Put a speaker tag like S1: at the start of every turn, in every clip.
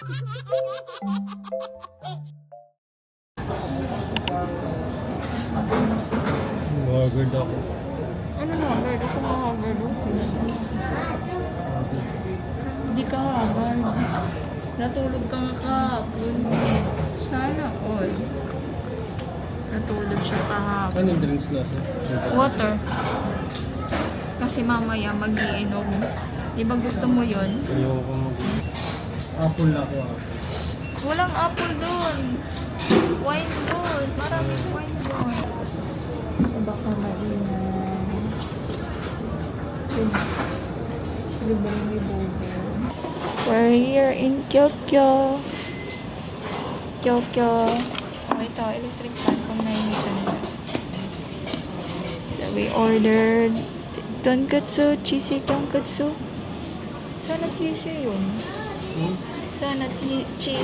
S1: Haggard ako.
S2: Ano na, haggard? Ako nga haggard. Hindi ka haggard. Natulog ka nga kahapon. Sana all. Natulog siya kahapon.
S1: Anong drinks natin?
S2: Water. Kasi mamaya mag-iinom. Di ba gusto mo yun?
S1: Ayoko mag... Apple na ako.
S2: Walang apple doon. Wine doon. Maraming wine doon. Sa baka marina. We're here in Tokyo. Tokyo. Oh, ito, electric fan kung nainitan na. So we ordered tonkatsu, cheesy tonkatsu. Sana cheesy yun. Sana cheesy.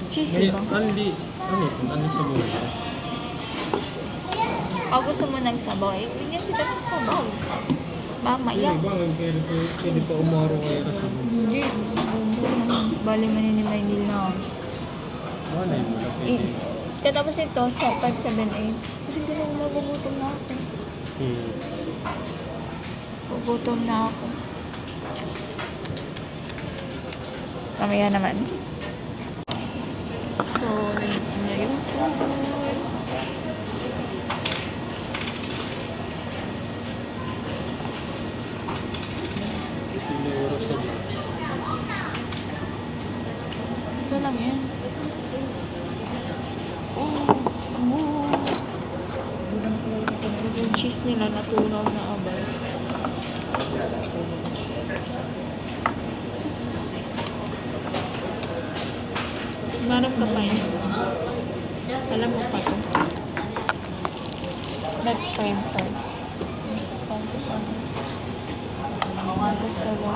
S2: Cheesy ba?
S1: Hindi. Ano ito? Ano sa buhay ito?
S2: O gusto mo ng sabaw? Bigyan kita ng sabaw. Mamaya.
S1: Hindi ba? Pwede pa umaro kayo sa buhay.
S2: Hindi. Bali maninimay na.
S1: Ano yun?
S2: Katapos ito sa 578. Kasi ganun magugutom na ako. Gugutom na ako. Kamaya naman. So, na yung food. Ito lang yan. Yung cheese nila natunaw na abay. Marang ka pa yun. Alam mo pa ito. Let's try first. Nasa sabaw.